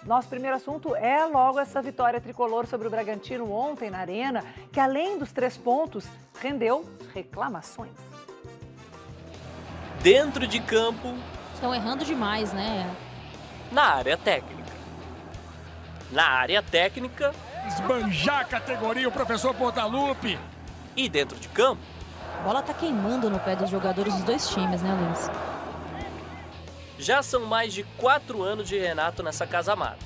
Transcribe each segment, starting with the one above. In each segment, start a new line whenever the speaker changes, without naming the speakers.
Nosso primeiro assunto é logo essa vitória tricolor sobre o Bragantino ontem na Arena, que além dos 3 pontos, rendeu reclamações.
Dentro de campo...
Estão errando demais, né?
Na área técnica. Na área técnica...
Esbanjar a categoria o professor Portaluppi.
E dentro de campo...
A bola tá queimando no pé dos jogadores dos 2 times, né, Luiz?
Já são mais de 4 anos de Renato nessa casa amada.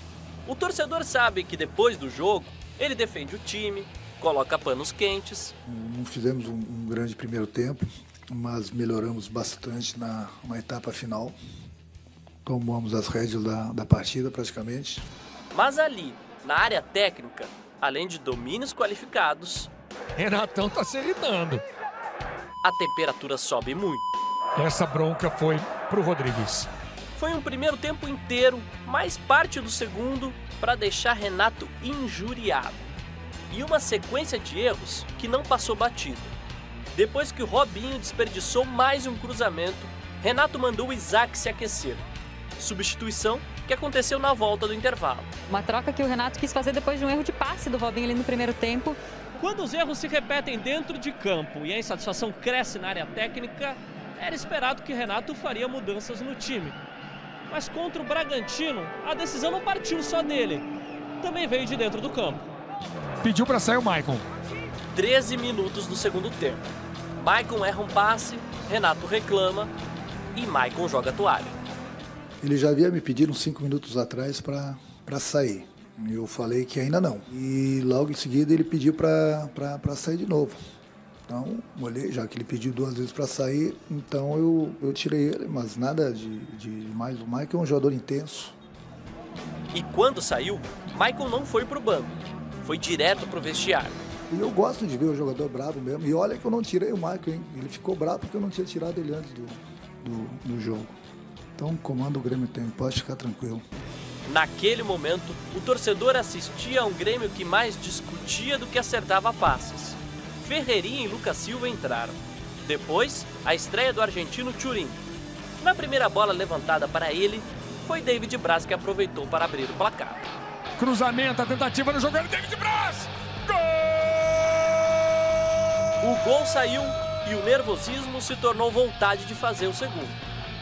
O torcedor sabe que depois do jogo, ele defende o time, coloca panos quentes.
Não fizemos um grande primeiro tempo, mas melhoramos bastante na etapa final. Tomamos as rédeas da partida praticamente.
Mas ali, na área técnica, além de domínios qualificados...
Renatão tá se irritando.
A temperatura sobe muito.
Essa bronca foi pro Rodrigues.
Foi um primeiro tempo inteiro, mais parte do segundo, para deixar Renato injuriado. E uma sequência de erros que não passou batido. Depois que o Robinho desperdiçou mais um cruzamento, Renato mandou o Isaac se aquecer. Substituição que aconteceu na volta do intervalo.
Uma troca que o Renato quis fazer depois de um erro de passe do Robinho ali no primeiro tempo.
Quando os erros se repetem dentro de campo e a insatisfação cresce na área técnica, era esperado que Renato faria mudanças no time. Mas contra o Bragantino, a decisão não partiu só dele. Também veio de dentro do campo.
Pediu para sair o Maicon.
13 minutos do segundo tempo. Maicon erra um passe, Renato reclama e Maicon joga a toalha.
Ele já havia me pedido uns 5 minutos atrás para sair. Eu falei que ainda não. E logo em seguida ele pediu para sair de novo. Então, olhei, já que ele pediu 2 vezes para sair, então eu tirei ele, mas nada de mais. O Maicon é um jogador intenso.
E quando saiu, Maicon não foi pro banco, foi direto pro vestiário.
E eu gosto de ver o jogador bravo mesmo. E olha que eu não tirei o Maicon, hein? Ele ficou bravo porque eu não tinha tirado ele antes do jogo. Então, comando o Grêmio tem, pode ficar tranquilo.
Naquele momento, o torcedor assistia a um Grêmio que mais discutia do que acertava passes. Ferreirinha e Lucas Silva entraram. Depois, a estreia do argentino Thuram. Na primeira bola levantada para ele, foi David Braz que aproveitou para abrir o placar.
Cruzamento, a tentativa no jogo era David Braz! Gol!
O gol saiu e o nervosismo se tornou vontade de fazer o segundo.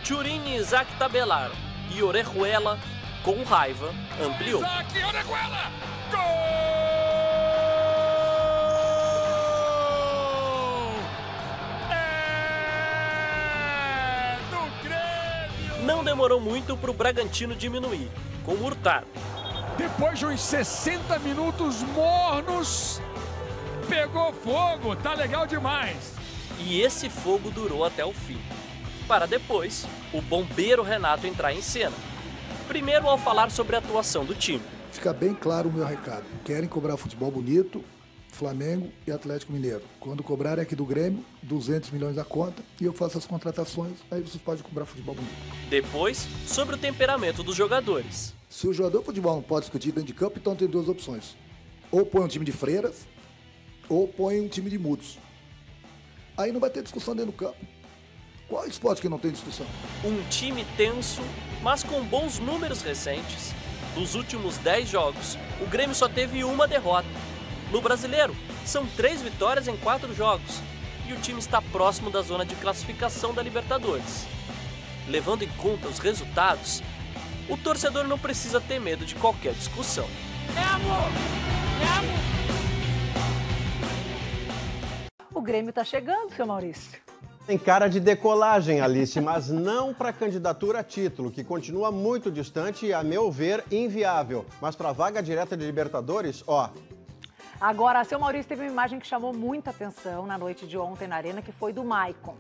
Thuram e Isaac tabelaram e Orejuela, com raiva, ampliou.
Isaac, Orejuela! Gol! É do Grêmio!
Não demorou muito para o Bragantino diminuir, com o Hurtado.
Depois de uns 60 minutos mornos, pegou fogo, tá legal demais.
E esse fogo durou até o fim. Para depois, o bombeiro Renato entrar em cena. Primeiro ao falar sobre a atuação do time.
Fica bem claro o meu recado. Querem cobrar futebol bonito, Flamengo e Atlético Mineiro. Quando cobrarem aqui do Grêmio, 200 milhões da conta e eu faço as contratações, aí vocês podem cobrar futebol bonito.
Depois, sobre o temperamento dos jogadores.
Se o jogador de futebol não pode discutir dentro de campo, então tem 2 opções. Ou põe um time de freiras, ou põe um time de mudos. Aí não vai ter discussão dentro do campo. Qual esporte que não tem discussão?
Um time tenso, mas com bons números recentes. Dos últimos 10 jogos, o Grêmio só teve uma derrota. No Brasileiro, são 3 vitórias em 4 jogos. E o time está próximo da zona de classificação da Libertadores. Levando em conta os resultados, o torcedor não precisa ter medo de qualquer discussão.
É amor! É amor!
O Grêmio está chegando, seu Maurício.
Tem cara de decolagem, Alice, mas não para candidatura a título, que continua muito distante e, a meu ver, inviável. Mas para a vaga direta de Libertadores, ó...
Agora, seu Maurício teve uma imagem que chamou muita atenção na noite de ontem na Arena, que foi do Maicon.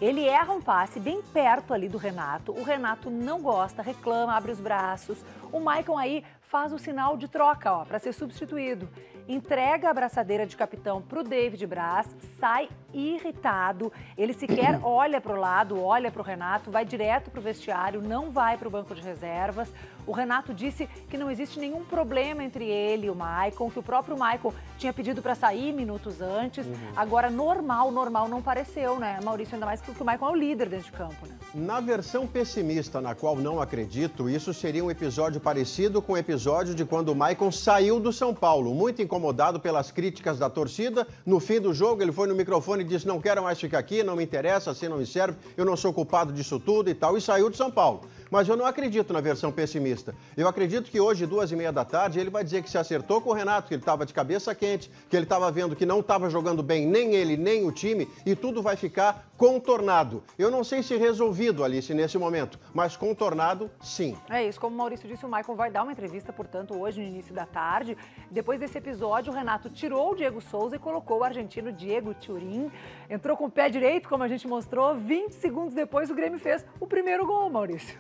Ele erra um passe bem perto ali do Renato. O Renato não gosta, reclama, abre os braços. O Maicon aí faz o sinal de troca, ó, para ser substituído. Entrega a abraçadeira de capitão para o David Braz, sai irritado. Ele sequer olha para o lado, olha para o Renato, vai direto para o vestiário, não vai para o banco de reservas. O Renato disse que não existe nenhum problema entre ele e o Maicon, que o próprio Maicon tinha pedido para sair minutos antes. Agora, normal não pareceu, né, Maurício? Ainda mais porque o Maicon é o líder dentro de campo, né?
Na versão pessimista, na qual não acredito, isso seria um episódio parecido com o episódio de quando o Maicon saiu do São Paulo, muito incomodado pelas críticas da torcida. No fim do jogo, ele foi no microfone e disse: não quero mais ficar aqui, não me interessa, assim não me serve, eu não sou culpado disso tudo e tal, e saiu de São Paulo. Mas eu não acredito na versão pessimista. Eu acredito que hoje, 2h30 da tarde, ele vai dizer que se acertou com o Renato, que ele estava de cabeça quente, que ele estava vendo que não estava jogando bem nem ele, nem o time, e tudo vai ficar contornado. Eu não sei se resolvido, Alice, nesse momento, mas contornado, sim.
É isso, como o Maurício disse, o Maicon vai dar uma entrevista, portanto, hoje, no início da tarde. Depois desse episódio, o Renato tirou o Diego Souza e colocou o argentino Diego Turin. Entrou com o pé direito, como a gente mostrou. 20 segundos depois, o Grêmio fez o primeiro gol, Maurício.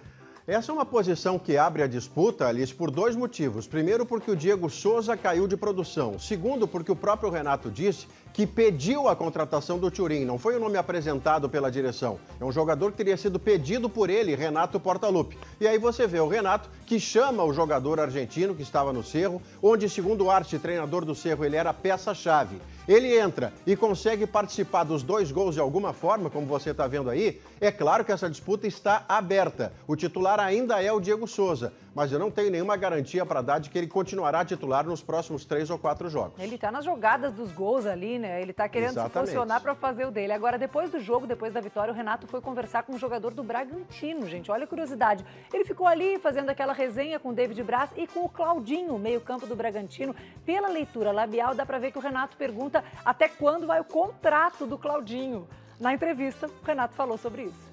Essa é uma posição que abre a disputa, Alice, por dois motivos. Primeiro, porque o Diego Souza caiu de produção. Segundo, porque o próprio Renato disse que pediu a contratação do Turin. Não foi o nome apresentado pela direção. É um jogador que teria sido pedido por ele, Renato Portaluppi. E aí você vê o Renato, que chama o jogador argentino que estava no Cerro, onde, segundo o Arte, treinador do Cerro, ele era peça-chave. Ele entra e consegue participar dos 2 gols de alguma forma, como você está vendo aí. É claro que essa disputa está aberta. O titular ainda é o Diego Souza, mas eu não tenho nenhuma garantia para dar de que ele continuará titular nos próximos 3 ou 4 jogos.
Ele está nas jogadas dos gols ali, né? Ele está querendo se posicionar para fazer o dele. Agora, depois do jogo, depois da vitória, o Renato foi conversar com um jogador do Bragantino, gente. Olha a curiosidade. Ele ficou ali fazendo aquela resenha com o David Braz e com o Claudinho, meio-campo do Bragantino. Pela leitura labial, dá para ver que o Renato pergunta até quando vai o contrato do Claudinho. Na entrevista, o Renato falou sobre isso.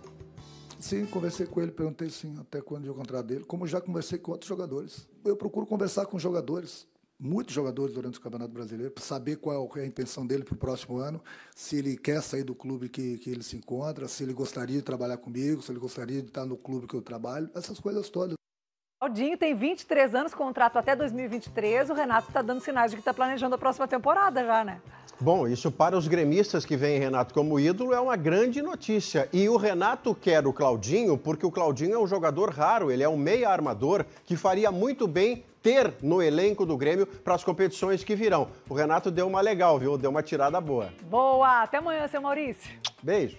Sim, conversei com ele, perguntei sim até quando é o contrato dele, como já conversei com outros jogadores. Eu procuro conversar com jogadores, muitos jogadores durante o Campeonato Brasileiro, para saber qual é a intenção dele para o próximo ano, se ele quer sair do clube que ele se encontra, se ele gostaria de trabalhar comigo, se ele gostaria de estar no clube que eu trabalho, essas coisas todas.
O Claudinho tem 23 anos, contrato até 2023. O Renato está dando sinais de que está planejando a próxima temporada já, né?
Bom, isso para os gremistas que veem Renato como ídolo é uma grande notícia. E o Renato quer o Claudinho porque o Claudinho é um jogador raro, ele é um meia armador que faria muito bem ter no elenco do Grêmio para as competições que virão. O Renato deu uma legal, viu? Deu uma tirada boa.
Boa! Até amanhã, seu Maurício.
Beijo.